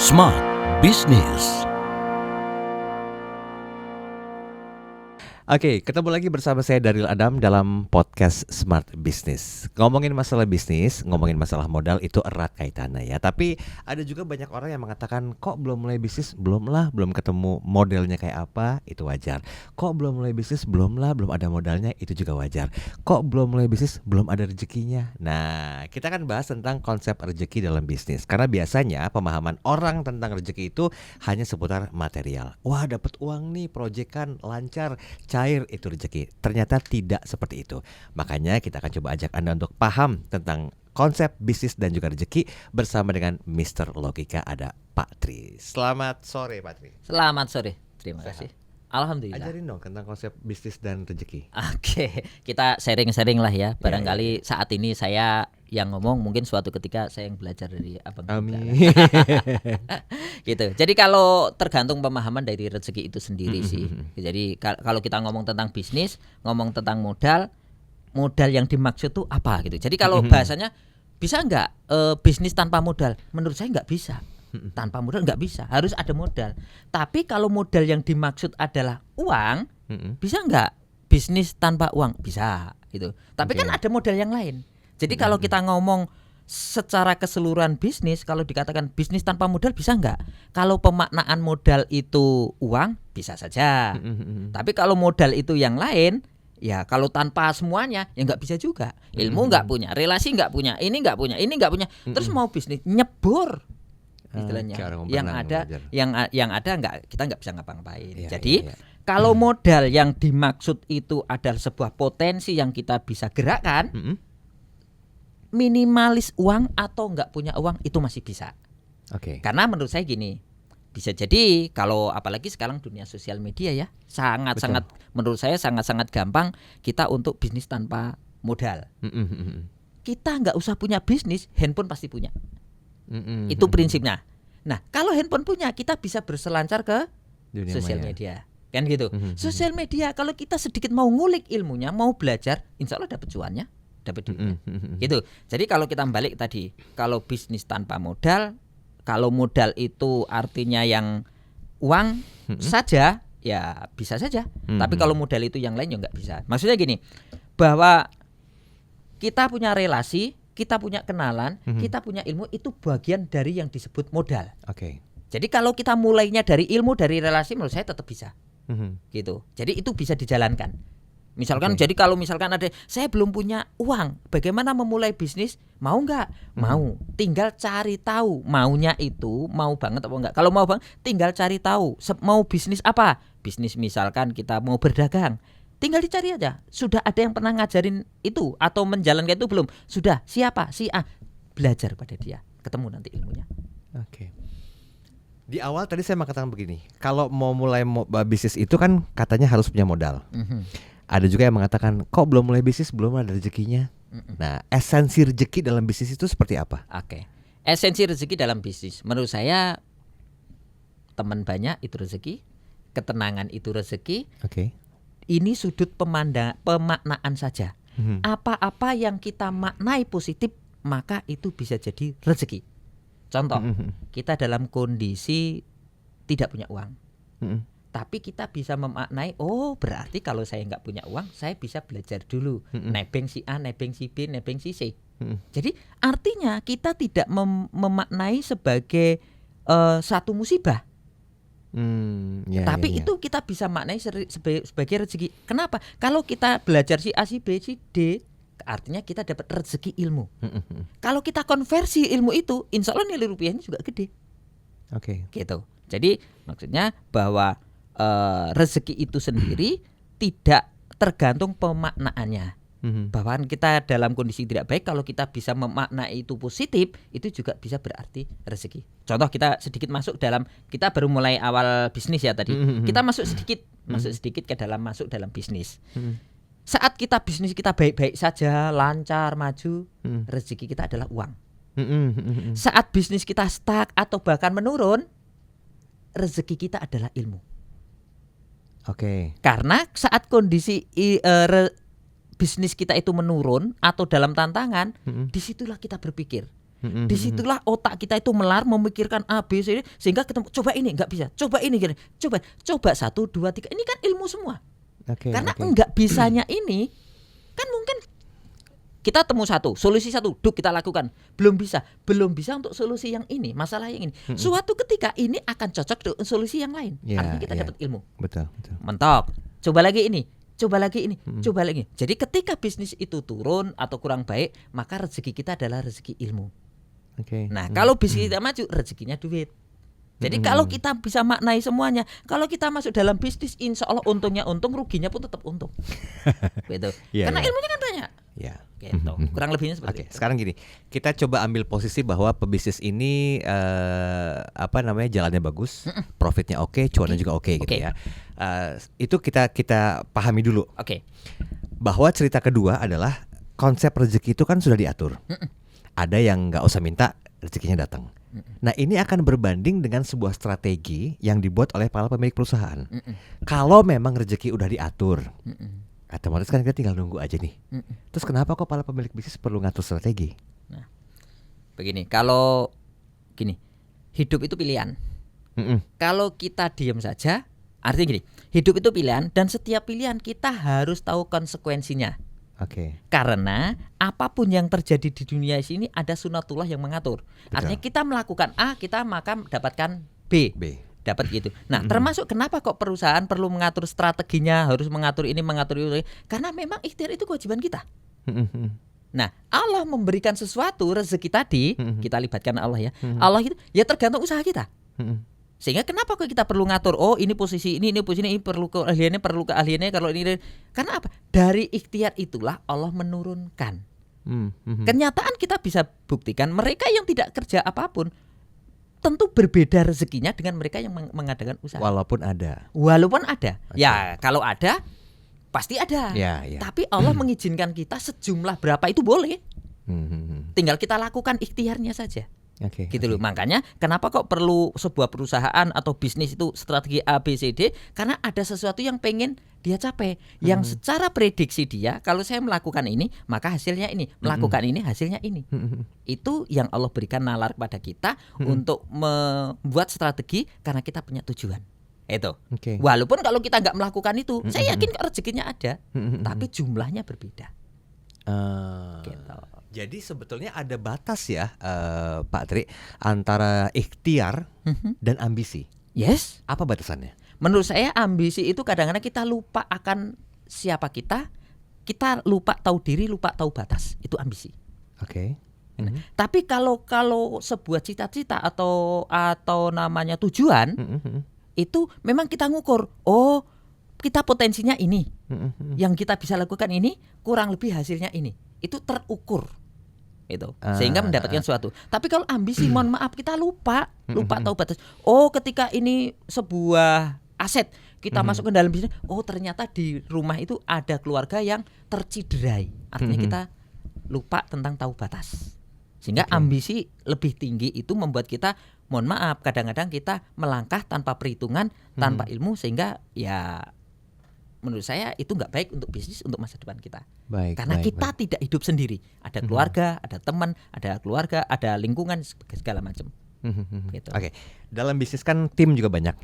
Smart Business. Oke, ketemu lagi bersama saya Daryl Adam dalam podcast Smart Business. Ngomongin masalah bisnis, ngomongin masalah modal itu erat kaitannya ya. Tapi ada juga banyak orang yang mengatakan, kok belum mulai bisnis? Belum lah, belum ketemu modelnya kayak apa, itu wajar. Kok belum mulai bisnis? Belum lah, belum ada modalnya, itu juga wajar. Kok belum mulai bisnis? Belum ada rezekinya. Nah, kita akan bahas tentang konsep rezeki dalam bisnis. Karena biasanya pemahaman orang tentang rezeki itu hanya seputar material. Wah, dapat uang nih, proyekan lancar, cair, itu rezeki. Ternyata tidak seperti itu. Makanya kita akan coba ajak Anda untuk paham tentang konsep bisnis dan juga rezeki bersama dengan Mr. Logika, ada Pak Tri. Selamat sore Pak Tri. Selamat sore, terima kasih. Alhamdulillah. Ajarin dong tentang konsep bisnis dan rezeki. Oke, kita sharing-sharing lah ya. Barangkali saat ini saya yang ngomong, mungkin suatu ketika saya yang belajar dari abang. Amin. Gitu. Jadi kalau tergantung pemahaman dari rezeki itu sendiri sih. Jadi kalau kita ngomong tentang bisnis, ngomong tentang modal yang dimaksud tuh apa gitu. Jadi kalau bahasanya bisa nggak bisnis tanpa modal? Menurut saya nggak bisa. Tanpa modal nggak bisa, harus ada modal. Tapi kalau modal yang dimaksud adalah uang, bisa nggak bisnis tanpa uang? Bisa gitu. Tapi kan ada modal yang lain. Jadi kalau kita ngomong secara keseluruhan bisnis, kalau dikatakan bisnis tanpa modal bisa nggak? Kalau pemaknaan modal itu uang, bisa saja. Tapi kalau modal itu yang lain, ya kalau tanpa semuanya ya nggak bisa juga. Ilmu nggak punya, relasi nggak punya, ini nggak punya, ini nggak punya. Terus mau bisnis nyebur. Istilahnya yang ada nggak, kita nggak bisa ngapa-ngapain. Jadi kalau modal yang dimaksud itu adalah sebuah potensi yang kita bisa gerakkan, minimalis uang atau nggak punya uang itu masih bisa. Karena menurut saya gini, bisa jadi kalau apalagi sekarang dunia sosial media ya sangat-sangat menurut saya sangat-sangat gampang kita untuk bisnis tanpa modal. Kita nggak usah punya bisnis, handphone pasti punya. Itu prinsipnya. Nah, kalau handphone punya, kita bisa berselancar ke sosial media, kan gitu. Sosial media, kalau kita sedikit mau ngulik ilmunya, mau belajar, insya Allah dapat cuannya, dapat duitnya, gitu. Jadi kalau kita balik tadi, kalau bisnis tanpa modal, kalau modal itu artinya yang uang saja, ya bisa saja. Tapi kalau modal itu yang lain ya nggak bisa. Maksudnya gini, bahwa kita punya relasi, kita punya kenalan, kita punya ilmu, itu bagian dari yang disebut modal. Jadi kalau kita mulainya dari ilmu, dari relasi, menurut saya tetap bisa. Gitu. Jadi itu bisa dijalankan. Misalkan jadi kalau misalkan ada, saya belum punya uang, bagaimana memulai bisnis? Mau nggak? Mau. Tinggal cari tahu maunya itu, mau banget apa enggak. Kalau mau banget, tinggal cari tahu mau bisnis apa. Bisnis misalkan kita mau berdagang, tinggal dicari aja. Sudah ada yang pernah ngajarin itu atau menjalankan itu belum? Sudah. Siapa? Si A. Belajar pada dia. Ketemu nanti ilmunya. Di awal tadi saya mengatakan begini, kalau mau mulai bisnis itu kan katanya harus punya modal. Ada juga yang mengatakan, kok belum mulai bisnis belum ada rezekinya. Nah, esensi rezeki dalam bisnis itu seperti apa? Esensi rezeki dalam bisnis, menurut saya teman banyak itu rezeki, ketenangan itu rezeki. Ini sudut pemaknaan saja. Apa-apa yang kita maknai positif, maka itu bisa jadi rezeki. Contoh, kita dalam kondisi tidak punya uang, tapi kita bisa memaknai, oh berarti kalau saya nggak punya uang, saya bisa belajar dulu, nebeng si A, nebeng si B, nebeng si C. Jadi artinya kita tidak memaknai sebagai satu musibah. Tapi itu kita bisa maknai sebagai rezeki. Kenapa? Kalau kita belajar si A, si B, si D, artinya kita dapat rezeki ilmu. Kalau kita konversi ilmu itu, insya Allah nilai rupiahnya juga gede. Gitu. Jadi maksudnya bahwa rezeki itu sendiri tidak tergantung pemaknaannya. Bahwa kita dalam kondisi tidak baik, kalau kita bisa memaknai itu positif, itu juga bisa berarti rezeki. Contoh, kita sedikit masuk dalam, kita baru mulai awal bisnis ya tadi. Kita masuk sedikit ke dalam, masuk dalam bisnis. Saat kita bisnis kita baik-baik saja, lancar, maju, rezeki kita adalah uang. Saat bisnis kita stuck atau bahkan menurun, rezeki kita adalah ilmu. Karena saat kondisi bisnis kita itu menurun atau dalam tantangan, disitulah kita berpikir, Disitulah otak kita itu memikirkan A, B, C, D, sehingga ketemu coba ini nggak bisa, coba ini gini, coba 1, 2, 3. Ini kan ilmu semua. Karena nggak bisanya ini kan mungkin kita temu solusi satu, kita lakukan, belum bisa untuk solusi yang ini, masalah yang ini. Suatu ketika ini akan cocok dengan solusi yang lain. Artinya kita dapat ilmu. Betul. Mentok. Coba lagi ini. Coba lagi. Jadi ketika bisnis itu turun atau kurang baik, maka rezeki kita adalah rezeki ilmu. Nah, kalau bisnis kita maju, rezekinya duit. Jadi kalau kita bisa maknai semuanya, kalau kita masuk dalam bisnis, insya Allah untungnya untung, ruginya pun tetap untung. Gitu. Karena ilmunya kan banyak. Gitu. Kurang lebihnya seperti itu. Sekarang gini, kita coba ambil posisi bahwa pebisnis ini jalannya bagus, profitnya oke, cuannya juga oke gitu ya. Itu kita pahami dulu. Bahwa cerita kedua adalah konsep rezeki itu kan sudah diatur. Ada yang nggak usah minta, rezekinya datang. Nah, ini akan berbanding dengan sebuah strategi yang dibuat oleh para pemilik perusahaan. Kalau memang rezeki udah diatur, otomatis kan kita tinggal nunggu aja nih. Terus kenapa kok para pemilik bisnis perlu ngatur strategi? Nah, begini, kalau gini, hidup itu pilihan. Kalau kita diam saja, artinya gini, hidup itu pilihan dan setiap pilihan kita harus tahu konsekuensinya. Karena apapun yang terjadi di dunia sini ada sunatullah yang mengatur. Artinya kita melakukan A, kita maka dapatkan B. Dapat gitu. Nah, termasuk kenapa kok perusahaan perlu mengatur strateginya, harus mengatur ini, mengatur itu. Karena memang ikhtiar itu kewajiban kita. Nah, Allah memberikan sesuatu, rezeki tadi, kita libatkan Allah ya. Allah itu ya tergantung usaha kita. Sehingga kenapa kok kita perlu ngatur? Oh, ini posisi ini posisi ini perlu keahliannya kalau ini. Karena apa? Dari ikhtiar itulah Allah menurunkan. Kenyataan kita bisa buktikan mereka yang tidak kerja apapun tentu berbeda rezekinya dengan mereka yang mengadakan usaha. Walaupun ada. Ya, kalau ada pasti ada. Tapi Allah mengizinkan kita sejumlah berapa itu boleh. Tinggal kita lakukan ikhtiarnya saja. Gitu loh. Makanya kenapa kok perlu sebuah perusahaan atau bisnis itu strategi A, B, C, D? Karena ada sesuatu yang pengen dia capai, yang secara prediksi dia, kalau saya melakukan ini maka hasilnya ini, melakukan ini hasilnya ini. Itu yang Allah berikan nalar kepada kita untuk membuat strategi karena kita punya tujuan. Itu. Walaupun kalau kita nggak melakukan itu, saya yakin kok rezekinya ada, tapi jumlahnya berbeda. Gitu. Jadi sebetulnya ada batas ya, Pak Tri, antara ikhtiar dan ambisi. Yes. Apa batasannya? Menurut saya ambisi itu kadang-kadang kita lupa akan siapa kita lupa tahu diri, lupa tahu batas. Itu ambisi. Tapi kalau sebuah cita-cita atau namanya tujuan, itu memang kita ngukur. Oh, kita potensinya ini, yang kita bisa lakukan ini, kurang lebih hasilnya ini. Itu terukur. Itu sehingga mendapatkan sesuatu. Tapi kalau ambisi, mohon maaf, kita lupa tahu batas. Oh, ketika ini sebuah aset kita masuk ke dalam bisnis, oh ternyata di rumah itu ada keluarga yang terciderai. Artinya kita lupa tentang tahu batas. Sehingga ambisi lebih tinggi itu membuat kita, mohon maaf, kadang-kadang kita melangkah tanpa perhitungan, tanpa ilmu, sehingga ya menurut saya itu nggak baik untuk bisnis, untuk masa depan kita. Karena kita tidak hidup sendiri. Ada keluarga, ada teman, ada keluarga, ada lingkungan, segala macam. Gitu. Dalam bisnis kan tim juga banyak.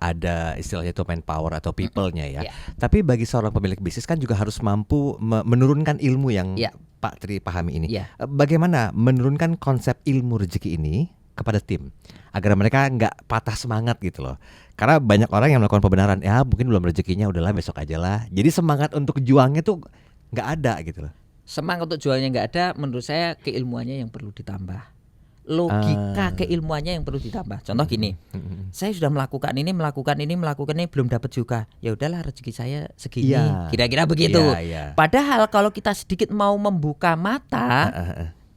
Ada istilahnya itu manpower atau people-nya ya. Tapi bagi seorang pemilik bisnis kan juga harus mampu menurunkan ilmu yang Pak Tri pahami ini. Bagaimana menurunkan konsep ilmu rezeki ini kepada tim agar mereka nggak patah semangat gitu loh. Karena banyak orang yang melakukan pembenaran, ya mungkin belum rezekinya, udahlah besok aja lah. Jadi semangat untuk juangnya tuh nggak ada gitu loh. Semangat untuk juangnya nggak ada, menurut saya keilmuannya yang perlu ditambah. Logika keilmuannya yang perlu ditambah. Contoh gini, saya sudah melakukan ini belum dapat juga. Ya udahlah, rezeki saya segini. Kira-kira begitu. Padahal kalau kita sedikit mau membuka mata,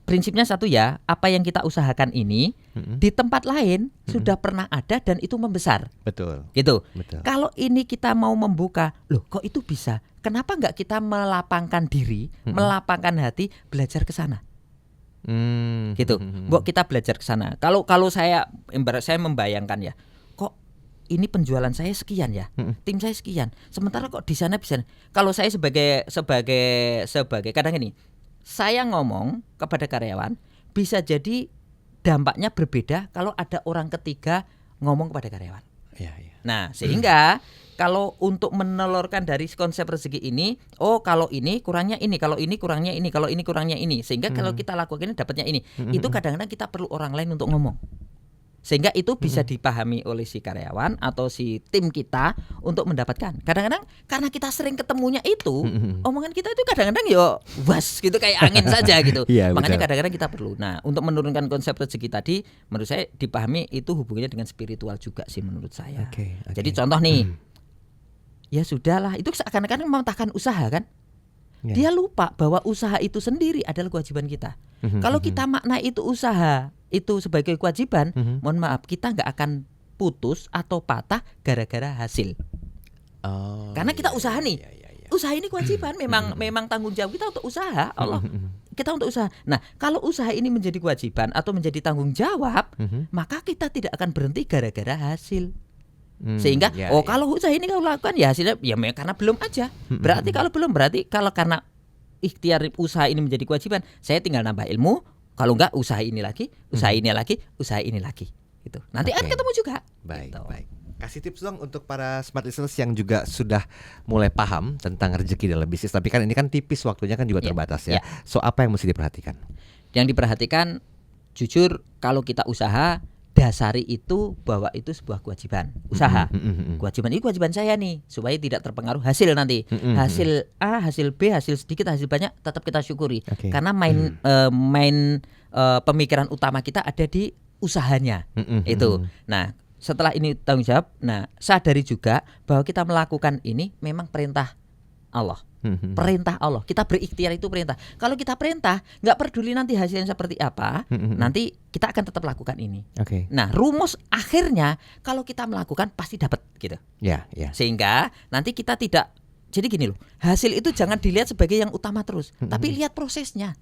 prinsipnya satu ya, apa yang kita usahakan ini di tempat lain sudah pernah ada dan itu membesar. Betul. Gitu. Betul. Kalau ini kita mau membuka, loh kok itu bisa? Kenapa nggak kita melapangkan diri, melapangkan hati, belajar ke sana? Gitu. Mbok kita belajar ke sana. Kalau saya membayangkan ya, kok ini penjualan saya sekian ya, tim saya sekian. Sementara kok di sana bisa. Kalau saya sebagai kadang ini, saya ngomong kepada karyawan, bisa jadi dampaknya berbeda kalau ada orang ketiga ngomong kepada karyawan. Iya, iya. Nah, sehingga kalau untuk menelurkan dari konsep rezeki ini, kalau ini kurangnya ini, kalau ini kurangnya ini, kalau ini kurangnya ini, sehingga kalau kita lakukan ini dapatnya ini. Itu kadang-kadang kita perlu orang lain untuk ngomong. Sehingga itu bisa dipahami oleh si karyawan atau si tim kita untuk mendapatkan. Kadang-kadang karena kita sering ketemunya itu, omongan kita itu kadang-kadang yo was gitu kayak angin saja gitu. Iya, Makanya betul. kadang-kadang kita perlu. Nah, untuk menurunkan konsep rezeki tadi, menurut saya dipahami itu hubungannya dengan spiritual juga sih menurut saya. Oke. Jadi contoh nih, ya sudahlah, itu seakan-akan mematahkan usaha kan? Ya. Dia lupa bahwa usaha itu sendiri adalah kewajiban kita. Kalau kita makna itu usaha itu sebagai kewajiban, mohon maaf, kita nggak akan putus atau patah gara-gara hasil. Karena kita usaha nih, usaha ini kewajiban, memang tanggung jawab kita untuk usaha. Allah, kita untuk usaha. Nah, kalau usaha ini menjadi kewajiban atau menjadi tanggung jawab, maka kita tidak akan berhenti gara-gara hasil. Sehingga kalau usaha ini kau lakukan ya hasilnya ya karena belum aja. Berarti kalau belum, berarti kalau karena ikhtiar usaha ini menjadi kewajiban, saya tinggal nambah ilmu. Kalau enggak usaha ini lagi, usaha ini lagi, usaha ini lagi. Gitu. Nanti akan ketemu juga. Baik, gitu. baik. Kasih tips dong untuk para smart listeners yang juga sudah mulai paham tentang rezeki dalam bisnis. Tapi kan ini kan tipis, waktunya kan juga terbatas ya. So apa yang mesti diperhatikan? Yang diperhatikan, jujur kalau kita usaha, dasari itu bahwa itu sebuah kewajiban usaha. Kewajiban ini kewajiban saya nih, supaya tidak terpengaruh hasil nanti. Hasil A, hasil B, hasil sedikit, hasil banyak, tetap kita syukuri. Karena main pemikiran utama kita ada di usahanya. Itu. Nah, setelah ini tanggung jawab, nah sadari juga bahwa kita melakukan ini memang perintah Allah. Perintah Allah. Kita berikhtiar itu perintah. Kalau kita perintah, nggak peduli nanti hasilnya seperti apa, nanti kita akan tetap lakukan ini. Nah, rumus akhirnya kalau kita melakukan pasti dapat gitu. Sehingga nanti kita tidak. Jadi gini loh, hasil itu jangan dilihat sebagai yang utama terus, tapi lihat prosesnya.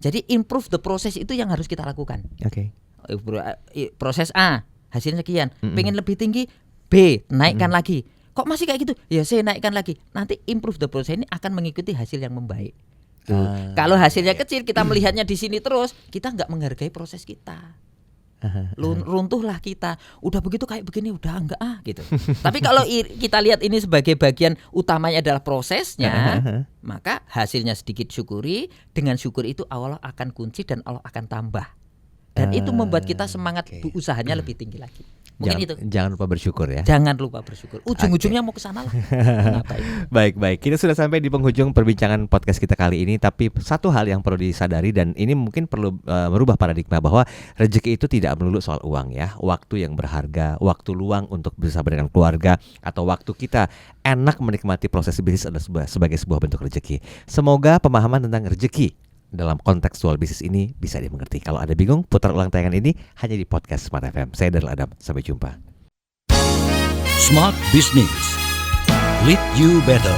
Jadi improve the process itu yang harus kita lakukan. Proses A, hasilnya sekian. Pengen lebih tinggi, B, naikkan lagi. Kok masih kayak gitu? Ya saya naikkan lagi. Nanti improve the process ini akan mengikuti hasil yang membaik. Kalau hasilnya kecil, kita melihatnya di sini terus, kita nggak menghargai proses kita. Runtuhlah kita. Udah begitu kayak begini, udah enggak gitu. Tapi kalau kita lihat ini sebagai bagian utamanya adalah prosesnya, maka hasilnya sedikit syukuri. Dengan syukur itu Allah akan kunci dan Allah akan tambah. Dan itu membuat kita semangat usahanya lebih tinggi lagi. Mungkin jangan lupa bersyukur ya. Jangan lupa bersyukur. Ujung-ujungnya mau ke sana lah. Baik. Kita sudah sampai di penghujung perbincangan podcast kita kali ini. Tapi satu hal yang perlu disadari, dan ini mungkin perlu merubah paradigma, bahwa rezeki itu tidak melulu soal uang ya. Waktu yang berharga, waktu luang untuk bersama dengan keluarga, atau waktu kita enak menikmati proses bisnis adalah sebagai sebuah bentuk rezeki. Semoga pemahaman tentang rezeki dalam kontekstual bisnis ini bisa dimengerti. Kalau ada bingung, putar ulang tayangan ini hanya di podcast Smart FM. Saya Daryl Adam, sampai jumpa. Smart Business, lead you better.